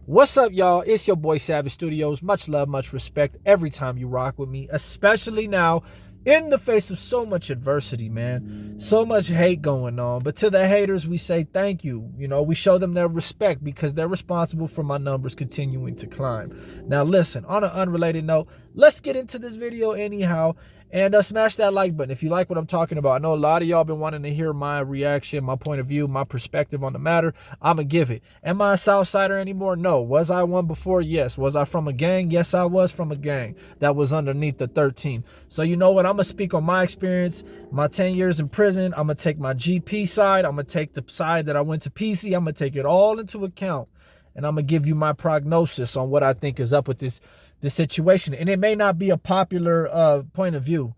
What's up, y'all? It's your boy Savage Studios. Much love, much respect every time you rock with me, especially now in the face of so much adversity, man. So much hate going on. But to the haters, we say thank you. We show them their respect because they're responsible for my numbers continuing to climb. Now, listen, on an unrelated note, let's get into this video anyhow. And smash that like button if you like what I'm talking about. I know a lot of y'all been wanting to hear my reaction, my point of view, my perspective on the matter. I'm going to give it. Am I a Southsider anymore? No. Was I one before? Yes. Was I from a gang? Yes, I was from a gang that was underneath the 13. So you know what? I'm going to speak on my experience, my 10 years in prison. I'm going to take my GP side. I'm going to take the side that I went to PC. I'm going to take it all into account. And I'm going to give you my prognosis on what I think is up with this situation. And it may not be a popular point of view.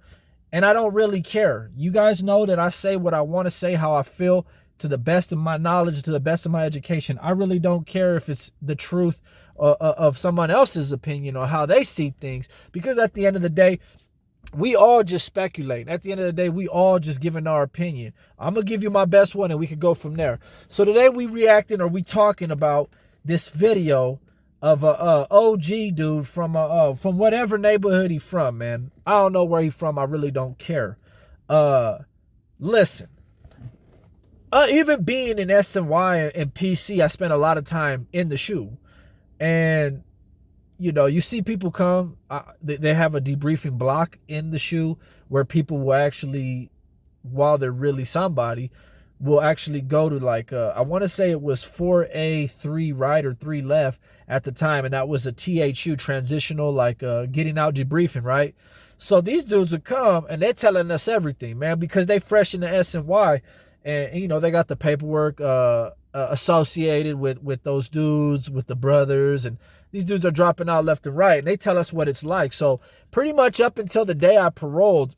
And I don't really care. You guys know that I say what I want to say, how I feel, to the best of my knowledge, to the best of my education. I really don't care if it's the truth of someone else's opinion or how they see things. Because at the end of the day, we all just speculate. At the end of the day, we all just giving our opinion. I'm going to give you my best one and we could go from there. So today we we talking about this video of a OG dude from whatever neighborhood he from, man. I don't know where he from. I really don't care. Listen. Even being in SNY and PC, I spent a lot of time in the shoe. And, you see people come, they have a debriefing block in the shoe where people will actually, while they're really somebody, will actually go to I want to say it was 4A, 3 right or 3 left at the time. And that was a THU, transitional, getting out debriefing, right? So these dudes would come and they're telling us everything, man, because they fresh in the SNY and, they got the paperwork associated with those dudes, with the brothers. And these dudes are dropping out left and right. And they tell us what it's like. So pretty much up until the day I paroled,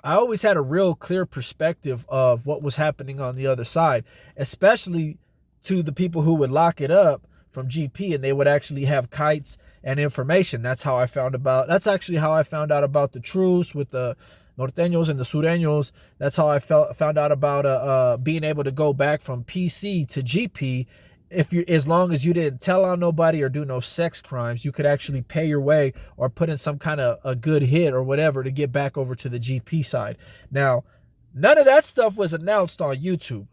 I always had a real clear perspective of what was happening on the other side, especially to the people who would lock it up from GP and they would actually have kites and information. That's actually how I found out about the truce with the Norteños and the Sureños. That's how I found out about being able to go back from PC to GP. As long as you didn't tell on nobody or do no sex crimes, you could actually pay your way or put in some kind of a good hit or whatever to get back over to the GP side. Now, none of that stuff was announced on YouTube.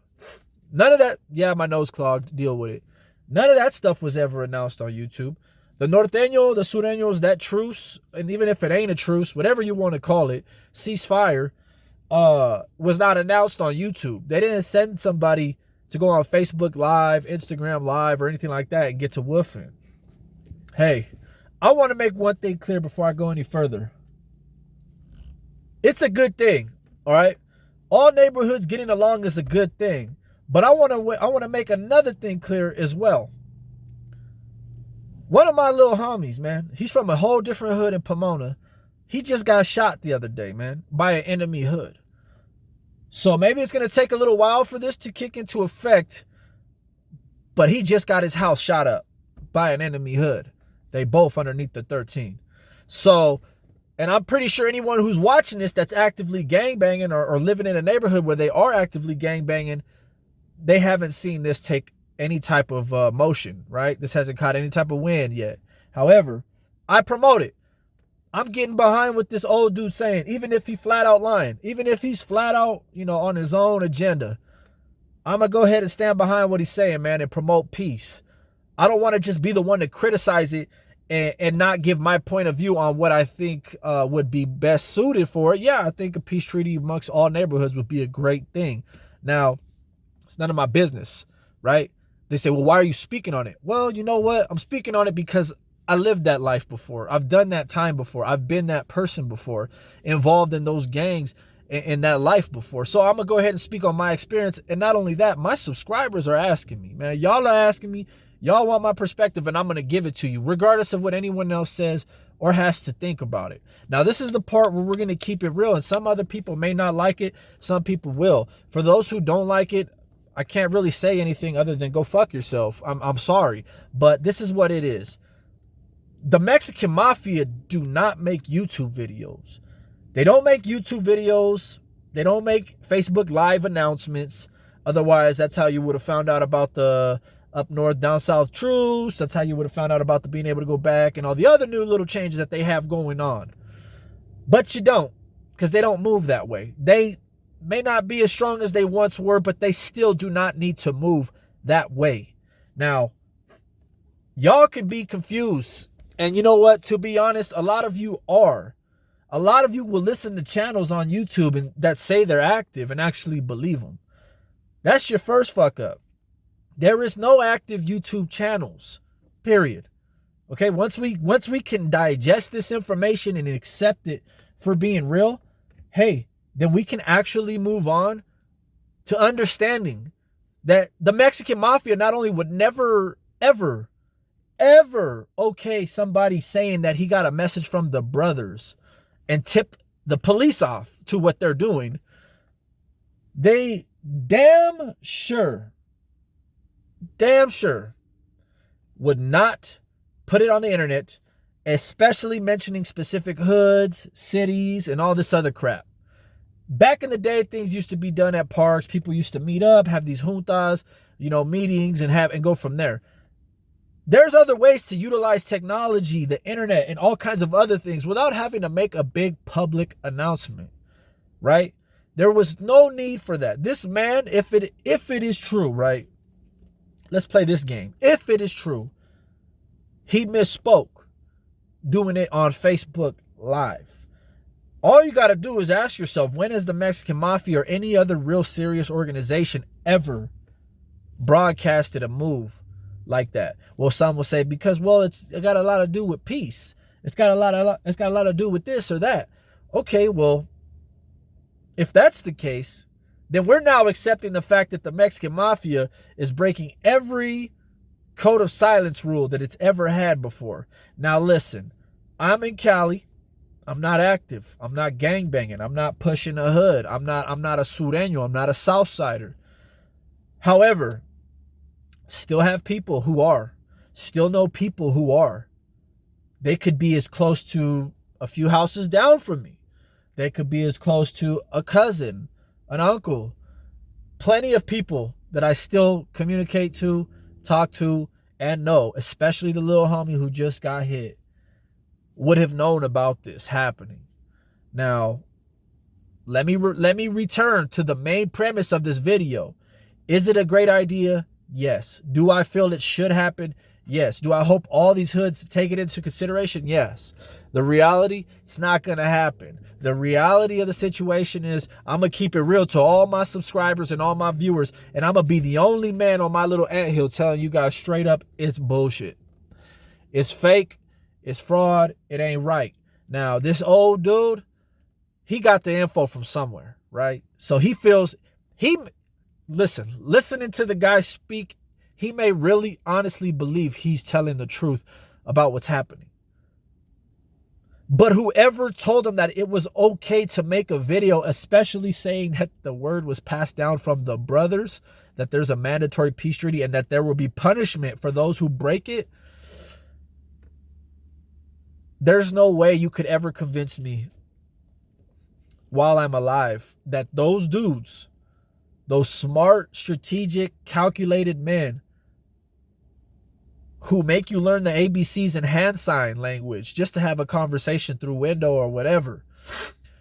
None of that, yeah, my nose clogged, deal with it. None of that stuff was ever announced on YouTube. The Norteño, the Sureños, that truce, and even if it ain't a truce, whatever you want to call it, ceasefire, was not announced on YouTube. They didn't send somebody to go on Facebook Live, Instagram Live, or anything like that and get to woofing. Hey, I want to make one thing clear before I go any further. It's a good thing, all right? All neighborhoods getting along is a good thing. But I want to make another thing clear as well. One of my little homies, man, he's from a whole different hood in Pomona. He just got shot the other day, man, by an enemy hood. So maybe it's going to take a little while for this to kick into effect, but he just got his house shot up by an enemy hood. They both underneath the 13. So, and I'm pretty sure anyone who's watching this that's actively gangbanging or living in a neighborhood where they are actively gangbanging, they haven't seen this take any type of motion, right? This hasn't caught any type of wind yet. However, I promote it. I'm getting behind what this old dude saying, even if he flat out lying, even if he's flat out, on his own agenda. I'm going to go ahead and stand behind what he's saying, man, and promote peace. I don't want to just be the one to criticize it and not give my point of view on what I think would be best suited for it. Yeah, I think a peace treaty amongst all neighborhoods would be a great thing. Now, it's none of my business, right? They say, well, why are you speaking on it? Well, you know what? I'm speaking on it because I lived that life before. I've done that time before. I've been that person before, involved in those gangs in that life before. So I'm going to go ahead and speak on my experience. And not only that, my subscribers are asking me, man. Y'all are asking me. Y'all want my perspective, and I'm going to give it to you, regardless of what anyone else says or has to think about it. Now, this is the part where we're going to keep it real, and some other people may not like it. Some people will. For those who don't like it, I can't really say anything other than go fuck yourself. I'm sorry, but this is what it is. The Mexican Mafia do not make YouTube videos. They don't make YouTube videos. They don't make Facebook Live announcements. Otherwise, that's how you would have found out about the up north, down south truce. That's how you would have found out about the being able to go back and all the other new little changes that they have going on. But you don't, because they don't move that way. They may not be as strong as they once were, but they still do not need to move that way. Now, y'all can be confused. And you know what? To be honest, a lot of you are. A lot of you will listen to channels on YouTube and that say they're active and actually believe them. That's your first fuck up. There is no active YouTube channels, period. Okay, once we can digest this information and accept it for being real, hey, then we can actually move on to understanding that the Mexican Mafia not only would never, ever, ever okay somebody saying that he got a message from the brothers and tip the police off to what they're doing, they damn sure would not put it on the internet, especially mentioning specific hoods, cities, and all this other crap. Back in the day, things used to be done at parks. People used to meet up, have these juntas, meetings, and go from there. There's other ways to utilize technology, the internet, and all kinds of other things without having to make a big public announcement, right? There was no need for that. This man, if it is true, right? Let's play this game. If it is true, he misspoke doing it on Facebook Live. All you got to do is ask yourself, when has the Mexican Mafia or any other real serious organization ever broadcasted a move like that? Well, some will say because, it got a lot to do with peace. It's got a lot to do with this or that. Okay, well, if that's the case, then we're now accepting the fact that the Mexican Mafia is breaking every code of silence rule that it's ever had before. Now listen, I'm in Cali. I'm not active. I'm not gangbanging. I'm not pushing a hood. I'm not a Sureño. I'm not a Southsider. However, still have people who are. Still know people who are. They could be as close to a few houses down from me. They could be as close to a cousin, an uncle. Plenty of people that I still communicate to, talk to, and know, especially the little homie who just got hit, would have known about this happening. Now, let me return to the main premise of this video. Is it a great idea? Yes. Do I feel it should happen? Yes. Do I hope all these hoods take it into consideration? Yes. The reality, it's not going to happen. The reality of the situation is I'm going to keep it real to all my subscribers and all my viewers, and I'm going to be the only man on my little anthill telling you guys straight up, it's bullshit. It's fake. It's fraud. It ain't right. Now, this old dude, he got the info from somewhere, right? So he feels, listening to the guy speak, he may really honestly believe he's telling the truth about what's happening. But whoever told him that it was okay to make a video, especially saying that the word was passed down from the brothers, that there's a mandatory peace treaty and that there will be punishment for those who break it, there's no way you could ever convince me while I'm alive that those dudes, those smart, strategic, calculated men who make you learn the ABCs and hand sign language just to have a conversation through window or whatever.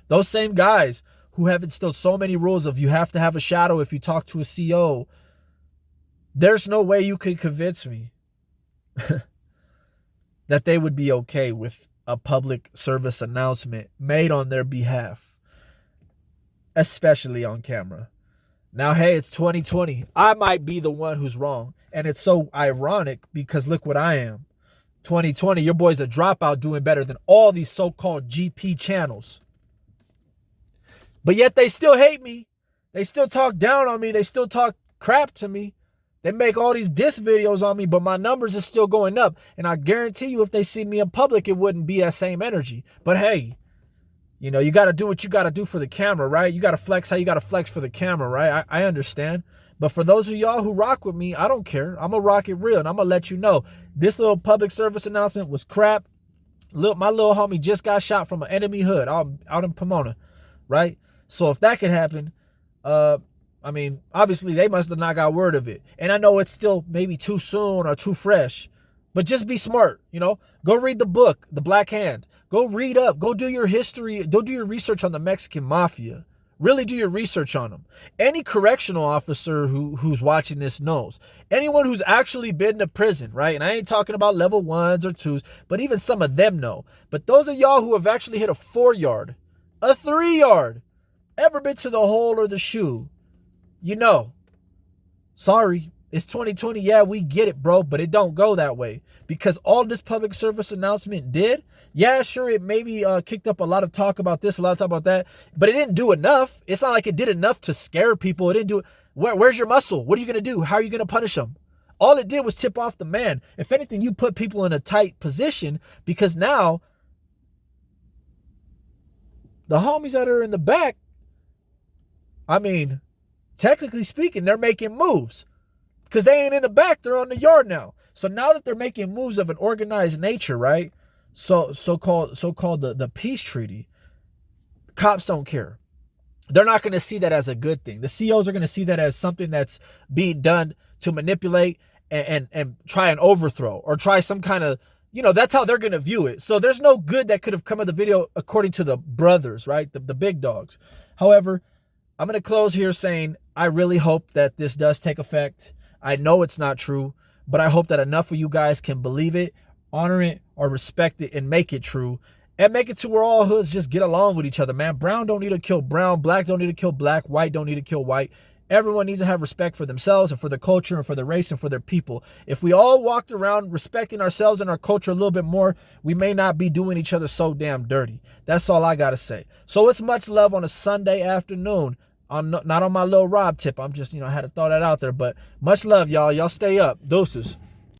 Those same guys who have instilled so many rules of you have to have a shadow if you talk to a CO. There's no way you could convince me that they would be okay with a public service announcement made on their behalf, especially on camera. Now, hey, it's 2020. I might be the one who's wrong. And it's so ironic because look what I am. 2020, your boy's a dropout doing better than all these so-called GP channels. But yet they still hate me. They still talk down on me. They still talk crap to me. They make all these diss videos on me, but my numbers are still going up. And I guarantee you if they see me in public, it wouldn't be that same energy. But hey, you got to do what you got to do for the camera, right? You got to flex how you got to flex for the camera, right? I understand. But for those of y'all who rock with me, I don't care. I'm going to rock it real, and I'm going to let you know. This little public service announcement was crap. My little homie just got shot from an enemy hood out in Pomona, right? So if that could happen, I mean, obviously they must have not got word of it. And I know it's still maybe too soon or too fresh, but just be smart, you know? Go read the book, The Black Hand. Go read up. Go do your history. Go do your research on the Mexican Mafia. Really do your research on them. Any correctional officer who's watching this knows. Anyone who's actually been to prison, right? And I ain't talking about level 1s or 2s, but even some of them know. But those of y'all who have actually hit a 4-yard, a 3-yard, ever been to the hole or the shoe, you know, sorry, it's 2020. Yeah, we get it, bro, but it don't go that way, because all this public service announcement did, yeah, sure, it maybe kicked up a lot of talk about this, a lot of talk about that, but it didn't do enough. It's not like it did enough to scare people. It didn't do it. Where's your muscle? What are you going to do? How are you going to punish them? All it did was tip off the man. If anything, you put people in a tight position, because now the homies that are in the back, I mean, technically speaking, they're making moves. Because they ain't in the back, they're on the yard now. So now that they're making moves of an organized nature, right? So-called the peace treaty, cops don't care. They're not going to see that as a good thing. The COs are going to see that as something that's being done to manipulate and try and overthrow, or try some kind of, that's how they're going to view it. So there's no good that could have come of the video according to the brothers, right? The big dogs. However, I'm going to close here saying I really hope that this does take effect. I know it's not true, but I hope that enough of you guys can believe it, honor it, or respect it, and make it true. And make it to where all hoods just get along with each other, man. Brown don't need to kill brown. Black don't need to kill black. White don't need to kill white. Everyone needs to have respect for themselves and for their culture and for their race and for their people. If we all walked around respecting ourselves and our culture a little bit more, we may not be doing each other so damn dirty. That's all I got to say. So it's much love on a Sunday afternoon. Not on my little Rob tip. I'm just, I had to throw that out there. But much love, y'all. Y'all stay up. Deuces.